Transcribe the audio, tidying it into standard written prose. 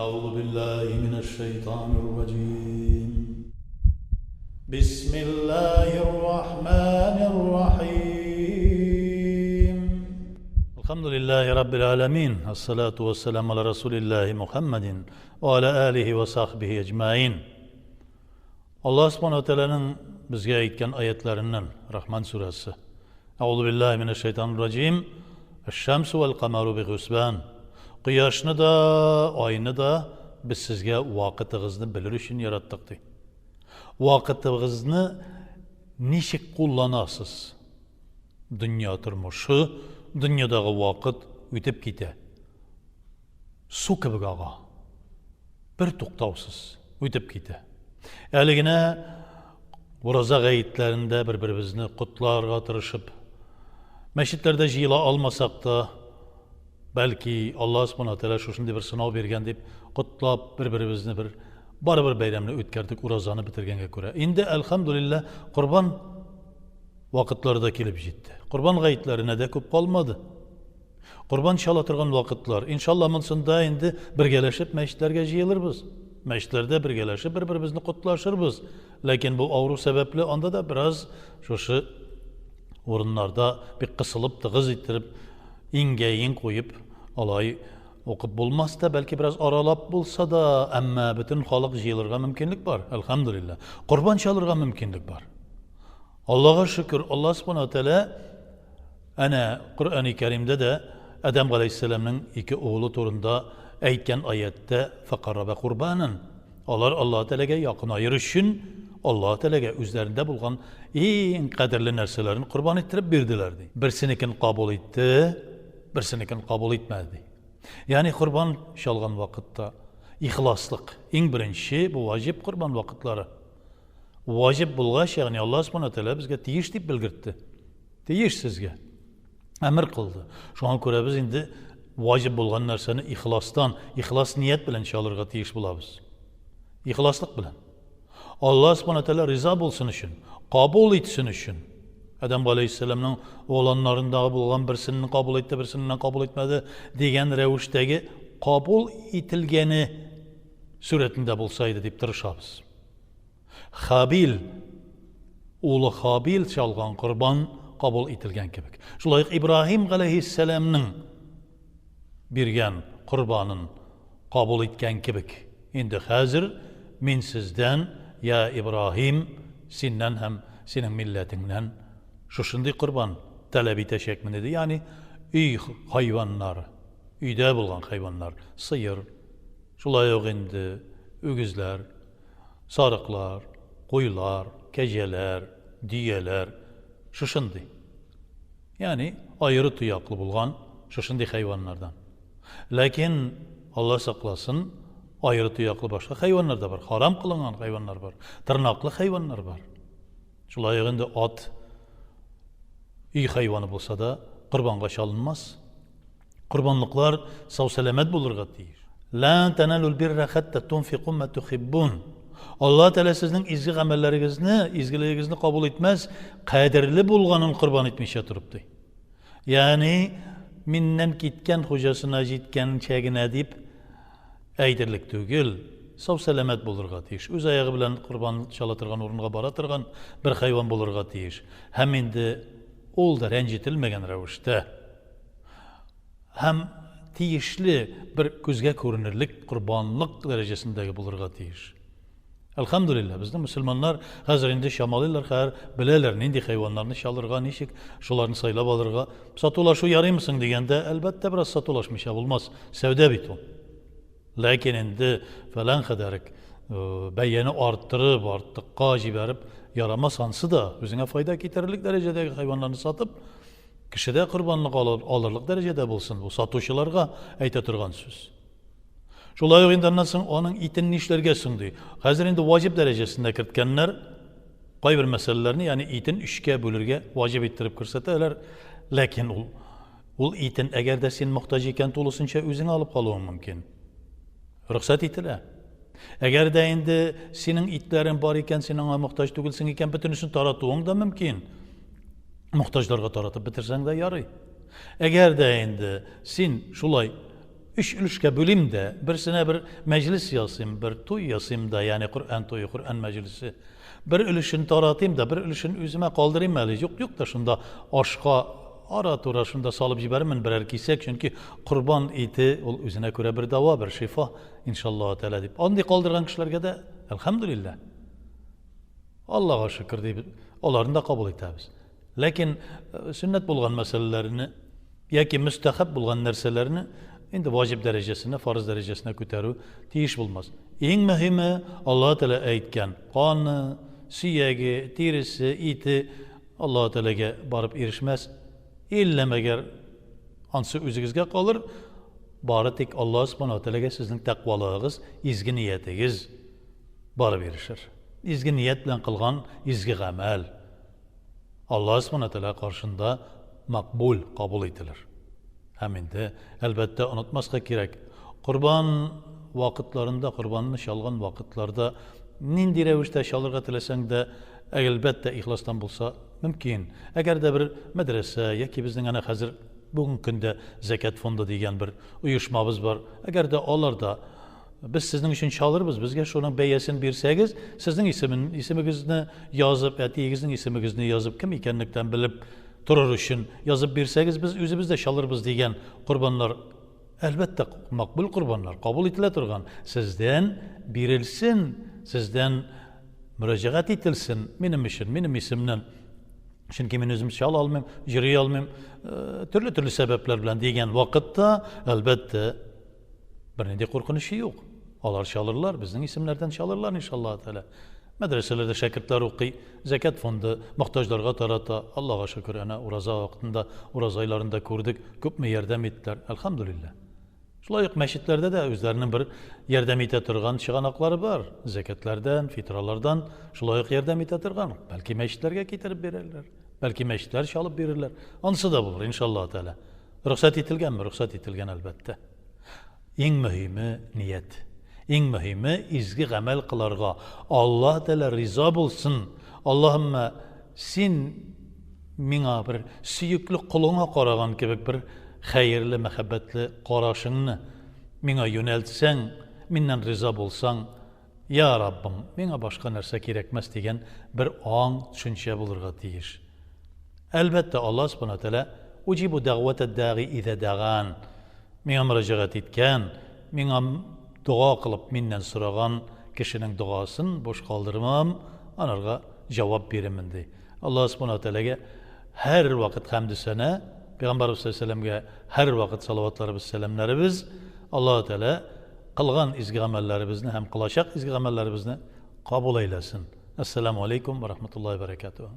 أعوذ بالله من الشيطان الرجيم بسم الله الرحمن الرحيم الحمد لله رب العالمين الصلاة والسلام على رسول الله محمد وعلى آله وصحبه أجمعين Allah subhanahu wa ta'ala'nın bizge aytgan ayetlerinden Rahman suresi Euzu billahi mineşşeytanirracim Eş-şemsu vel kamaru bi husban Quyoshni da, oyni da biz sizga vaqtingizni bilir uchun yaratdik deydi. Vaqtingizni nechik qo'llanasiz? Dunyo turmushi, dunyodagi vaqt o'tib ketadi. Suv kabi g'ag'a. Bir to'xtovsiz o'tib ketadi. Haligina ro'za g'ayitlarida bir-birimizni qutlarga tirishib, masjidlarda jiyila olmasak da belki Allah subhanahu wa ta'ala shunday bir sinov bergan deb qutlab bir-birimizni baribir bayramni o'tkazdik, ro'zani bitirganga ko'ra. Endi alhamdulillah Qurbon vaqtlarida kelib jetdi. Qurbon g'ayitlarida ko'p qolmadi. Qurbon chala turgan vaqtlar. Inshaalloh shunda endi birgalashib masjidlarga jiyilirmiz. Masjidlarda birgalashib bir-birimizni qutlashirmiz. Lekin bu avru sababli onda da biraz şu o'rinlarda bir qisilib, tig'iz ettirib, ingayin qo'yib olay o'qib bo'lmasda balki biraz aralab bo'lsa da amma butun xalq jiyilirga mumkinlik bor. Alhamdulillah. Qurbon chalirga mumkinlik bor. Allohga shukr. Alloh subhanahu wa taala ana Qur'oni Karimda da Adam alayhissalomning ikki o'g'li to'g'risida aytgan oyatda faqaraba qurbanan. Ular Alloh taolaga yaqinayir uchun Alloh taolaga o'zlarida bo'lgan eng qadrli narsalarni qurbon ettirib berdilar deydi. Birsinikini qabul etdi, birsinikini qabul etmadi. Ya'ni qurbon shalgan vaqtda ixloslik eng birinchi bu vojib qurbon vaqtlari. Vojib bo'lg'ash, ya'ni Alloh subhanahu wa taolo bizga teyish deb bildirdi. Teyish sizga amr qildi. Shunga ko'ra biz endi vojib bo'lgan narsani ixlos niyat bilan shalirga teyish bo'lamiz. İxlaslık bilan. Allah subhanahu wa ta'ala riza bo'lsin uchun, qabul etsin uchun. Adam alayhissalomning o'g'lonlaridan bo'lgan birsini qabul etdi, birsini qabul etmadi degan ravishdagi qabul etilgani suratida bo'lsaydi deb tirishamiz. Habil o'g'li Habil chalgan qurbon qabul etilgan kebek. Shulay İbrahim alayhissalomning bergan qurbonin qabul etgan kebek. Endi hozir men sizdan ya İbrahim senden hem senin milletinden şuşunday qurbon talab etashakman dedi. Yani uy hayvonlari, uyda bo'lgan hayvonlar, sıyır, shulay endi o'gizlar, sariqlar, qo'ylar, kejeler, diyeler, shuşunday. Yani ayrı tuyaqlı bo'lgan shuşunday hayvonlardan. Lakin Allah saqlasin ayrı tuyaqlı başka hayvanlar da var. Haram kılınan hayvanlar var. Tırnaklı hayvanlar var. Şulay endi at iyi hayvanı bulsa da qurbonga çalınmaz. Qurbonliqlar sağ selamet bulurga deyir. Lan tanalul birra hatta tunfiqu ma tuhibbun. Allah Teala sizning izgi amallarıngizni, izgiligingizni qabul etmez. Qadrli bo'lganin qurbon etmişe turibdi. Yani minnen ketgan hocasına jetgan chagina deb aydirlik tugil, sağ selamet bulurga teyish. Öz ayağı bilan qurbon chalatırgan o'ringa baratirgan bir hayvon bulurga teyish. Hem endi ol da ranjitilmagan ravishda hem teyishli bir ko'zga ko'rinirlik qurbonlik darajasindagi bulurga teyish. Alhamdulillah bizning musulmonlar hozir endi shamoliylar har bilalar nindi hayvonlarni chalirga, nechik shularni saylab olirga, satulashu yaraymisan deganda albatta biraz satulashmisha bo'lmas, savdo bit u. Lakin endi falan kadarık beyeni arttırıp arttıqqa jiberip yaramasansı da özüne fayda getirirlik derecedeki hayvanlarını satıp kişide kurbanlık alırlık derecede bulsun. Bu satuşularga ayta turgan söz. Şolay oyundan soň onun itini işlerge sundi. Hazır endi vacip derecesinde kiritkenler qay bir meselelerini yani itin 3'ge bölürge vacip ettirip kirseteler. Lakin ul itin eğer de sen muhtaç eken tolusunca özüne alıp kalığı mümkün. Ruhsat etiler. Eğer de endi senin itlerin var iken, senin muhtaç tugilsin iken bütünüsünü taratuğun da mümkün. Muhtaçlarga taratıp bitirsen de yarı. Eğer de endi sen şulay üç ülüşke böleyim de birisine bir meclis yazayım, bir toy yazayım da yani Kur'an toyu, Kur'an meclisi. Bir ülüşünü taratayım da bir ülüşünü üzüme kaldırayım öyle. Yok da şunda aşka ara tura şunda salıp jiberim birer kisek çünkü kurban eti ol üzerine göre bir dava bir şifa inşallah teala deyip. Andi kaldırgan kişilerge de elhamdülillah. Allah'a şükür deyip onların da kabul etmemiz. Lakin sünnet bulgan meselelerini yoki müstehab bulgan narsalarini endi vacib derecesine, farz derecesine ko'taruv teyish bo'lmas. Eng muhimi Alloh taolo aytgan qoni, suyagi, terisi, iti Alloh taologa borib erishmas. Ellamagar ansi o'zingizga qolur. Bari tek Alloh subhanahu taologa sizning taqvoligingiz, izgi niyatingiz borib erishir. İzgi niyet bilan qilgan izgi amal Alloh subhanahu taolo qarshında maqbul qabul etilir. Hem endi albatta unutmasqa kerak. Qurban vaqtlarında, qurbanni shalgan vaqtlarda nindi ravishda shalirga tilasang da albatta ixlosdan bo'lsa mumkin. Agarda bir madrasa yoki bizning ana hozir bugungi kunda zakat fondi degan bir uyushmamiz bor. Agarda ularda biz sizning uchun chalirmiz, bizga shuni bayasini bersangiz, sizning ismingizni yozib, atingizning ismingizni yozib, kim ekanlikdan bilib turur uchun yozib bersangiz, biz o'zimizda chalirmiz degan qurbonlar albatta maqbul qurbonlar, qabul etila turgan. Sizdan berilsin, sizdan müracaat etilsin, mening ishim, mening ismimdan. Chunki men o'zim chala olmayman, yuriy olmayman, turli sabablar bilan degan vaqtda albatta bir nima qo'rqinishi yo'q. Ular çalırlar, bizning isimlerden çalırlar inşallah Teala. Medreselerde şagirdlar o'qiy, zakat fondi muhtojlarga tarata. Allohga shukr, ana uraza vaqtida, uraz oylarında ko'rdik, ko'pmi yordam etdilar. Alhamdulillah. Shunday masjidlarda da o'zlarining bir yordam eta turgan chiqanoqlari bor. Zakatlardan, fitralardan shunday yordam eta turgan. Balki masjidlarga ketirib berarlar. Balki masjidlar chalib berirlar. Onsi da bo'lur inşallah Teala. Ruxsat etilganmi? Ruxsat etilgan albatta. Eng muhimi niyat. Eng muhimi izgi amel qilarga Alloh taolo rizo bo'lsin. Allohimma sen menga bir suyukli qulunga qaragan kebek bir xayrli, muhabbatli qarashingni menga yo'naltsang, mendan rizo bo'lsang, ya Rabbim, menga boshqa narsa kerakmas degan bir ong tushuncha bo'lirga tegish. Albatta Alloh subhanahu taolo ujibu da'vatad da'i iza da'an. Menga murojaat etgan, menga duo qilib mendan so'ragan kishining duosin bo'sh qoldirmam, anarga javob beraman dey. Alloh subhanahu taolaga har vaqt hamd sana, Payg'ambarimiz sollallohu alayhi vasallamga har vaqt salovatlarimiz, salomlarimiz Alloh taolo qilgan izgi amallarimizni ham qilashaq izgi amallarimizni qabul aylasin. Assalomu alaykum va rahmatullohi va barakatuh.